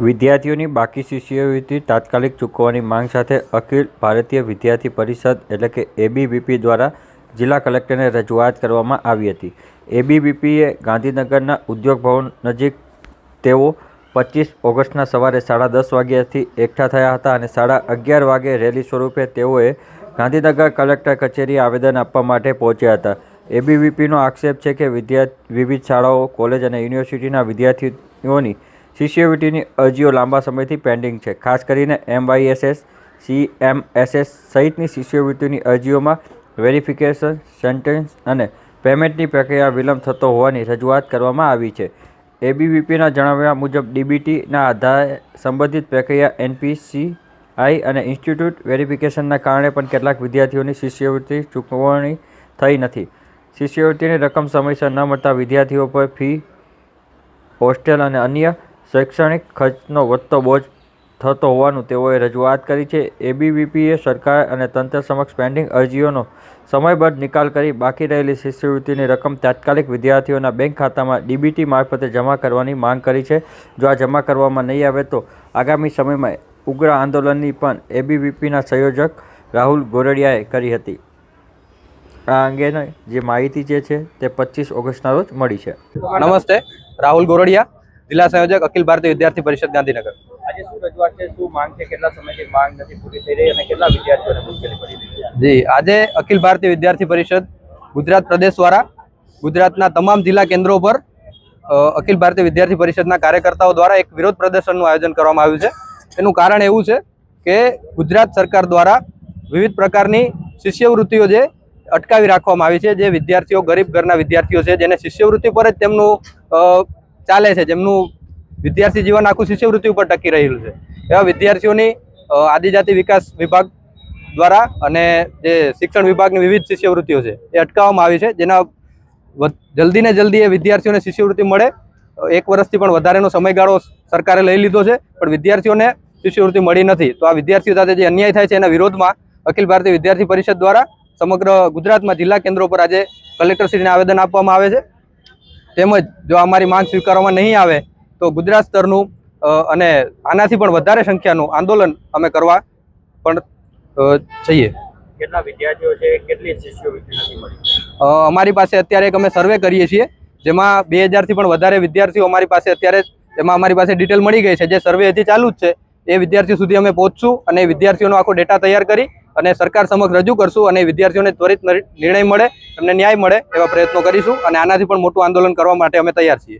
વિદ્યાર્થીઓની બાકી શિષ્યવૃત્તિ તાત્કાલિક ચૂકવવાની માંગ સાથે અખિલ ભારતીય વિદ્યાર્થી પરિષદ એટલે કે એબીવીપી દ્વારા જિલ્લા કલેક્ટરને રજૂઆત કરવામાં આવી હતી. એબીવીપીએ ગાંધીનગરના ઉદ્યોગ ભવન નજીક તેઓ 25 ઓગસ્ટના સવારે 10:30 વાગ્યાથી એકઠા થયા હતા અને 11:30 વાગે રેલી સ્વરૂપે તેઓએ ગાંધીનગર કલેક્ટર કચેરીએ આવેદન આપવા માટે પહોંચ્યા હતા. એબીવીપીનો આક્ષેપ છે કે વિવિધ શાળાઓ, કોલેજ અને યુનિવર્સિટીના વિદ્યાર્થીઓની શિષ્યવૃત્તિની અરજીઓ લાંબા સમયથી પેન્ડિંગ છે. ખાસ કરીને MYSS, CMSS સહિતની શિષ્યવૃત્તિની અરજીઓમાં વેરિફિકેશન, સેન્ટેન્સ અને પેમેન્ટની પ્રક્રિયા વિલંબ થતો હોવાની રજૂઆત કરવામાં આવી છે. એબીવીપીના જણાવ્યા મુજબ DBTના આધારે સંબંધિત પ્રક્રિયા NPCI અને ઇન્સ્ટિટ્યૂટ વેરિફિકેશનના કારણે પણ કેટલાક વિદ્યાર્થીઓની શિષ્યવૃત્તિ ચૂકવણી થઈ નથી. શિષ્યવૃત્તિની રકમ સમયસર ન મળતા વિદ્યાર્થીઓ પર ફી, હોસ્ટેલ અને અન્ય શૈક્ષણિક ખર્ચનો વધતો બોજ થતો હોવાનું તેઓએ રજૂઆત કરી છે. એબીવીપીએ સરકાર અને તંત્ર સમક્ષ પેન્ડિંગ અરજીઓનો સમયબદ્ધ નિકાલ કરી બાકી રહેલી શિષ્યવૃત્તિની રકમ તાત્કાલિક વિદ્યાર્થીઓના બેંક ખાતામાં DBT મારફતે જમા કરવાની માંગ કરી છે. જો આ જમા કરવામાં નહીં આવે તો આગામી સમયમાં ઉગ્ર આંદોલનની પણ એબીવીપીના સંયોજક રાહુલ ગોરડિયાએ કરી હતી. આ અંગેની જે માહિતી છે તે 25 ઓગસ્ટના રોજ મળી છે. નમસ્તે, રાહુલ ગોરડિયા, જિલ્લા સંયોજક અખિલ ભારતીય વિદ્યાર્થી પરિષદ ગાંધીનગર. આજે શું રજૂઆત છે, શું માંગ છે, કેટલા સમયથી માંગ નથી પૂરી થઈ રહી અને કેટલા વિદ્યાર્થીઓને મુશ્કેલી પડી રહી છે? જી, આજે અખિલ ભારતીય વિદ્યાર્થી પરિષદ ગુજરાત પ્રદેશ દ્વારા ગુજરાતના તમામ જિલ્લા કેન્દ્રો પર અખિલ ભારતીય વિદ્યાર્થી પરિષદના કાર્યકર્તાઓ દ્વારા એક વિરોધ પ્રદર્શનનું આયોજન કરવામાં આવ્યું છે. એનું કારણ એવું છે કે ગુજરાત સરકાર દ્વારા વિવિધ પ્રકારની શિષ્યવૃત્તિઓ જે અટકાવી રાખવામાં આવી છે, જે વિદ્યાર્થીઓ ગરીબ ઘરના વિદ્યાર્થીઓ છે, જેને શિષ્યવૃત્તિ પર જ તેમનું ચાલે છે, જેમનું વિદ્યાર્થી જીવન આખું શિષ્યવૃત્તિ ઉપર ટકી રહેલું છે, એવા વિદ્યાર્થીઓની આદિજાતિ વિકાસ વિભાગ દ્વારા અને જે શિક્ષણ વિભાગની વિવિધ શિષ્યવૃત્તિઓ છે એ અટકાવવામાં આવી છે, જેના જલ્દી ને જલ્દી એ વિદ્યાર્થીઓને શિષ્યવૃત્તિ મળે. 1 વર્ષથી પણ વધારેનો સમયગાળો સરકારે લઈ લીધો છે, પણ વિદ્યાર્થીઓને શિષ્યવૃત્તિ મળી નથી. તો આ વિદ્યાર્થીઓ સાથે જે અન્યાય થાય છે એના વિરોધમાં અખિલ ભારતીય વિદ્યાર્થી પરિષદ દ્વારા સમગ્ર ગુજરાતમાં જિલ્લા કેન્દ્રો પર આજે કલેક્ટરશ્રીને આવેદન આપવામાં આવે છે. તેમજ જો અમારી માંગ સ્વીકારવામાં નહીં આવે તો ગુજરાત સ્તરનું અને આનાથી પણ વધારે સંખ્યાનું આંદોલન અમે કરવા પણ છીએ. કેટલા વિદ્યાર્થીઓ છે, કેટલી શિષ્યવૃત્તિ નથી મળી? અમારી પાસે અત્યારે એક અમે સર્વે કરીએ છીએ, જેમાં 2000થી પણ વધારે વિદ્યાર્થીઓ અમારી પાસે અત્યારે એમાં અમારી પાસે ડિટેલ મળી ગઈ છે. જે સર્વે હજી ચાલુ જ છે એ વિદ્યાર્થીઓ સુધી અમે પહોંચશું અને વિદ્યાર્થીઓનો આખો ડેટા તૈયાર કરી અને સરકાર સમક્ષ રજૂ કરશું અને વિદ્યાર્થીઓને ત્વરિત નિર્ણય મળે, એમને ન્યાય મળે એવા પ્રયત્નો કરીશું અને આનાથી પણ મોટું આંદોલન કરવા માટે અમે તૈયાર છીએ.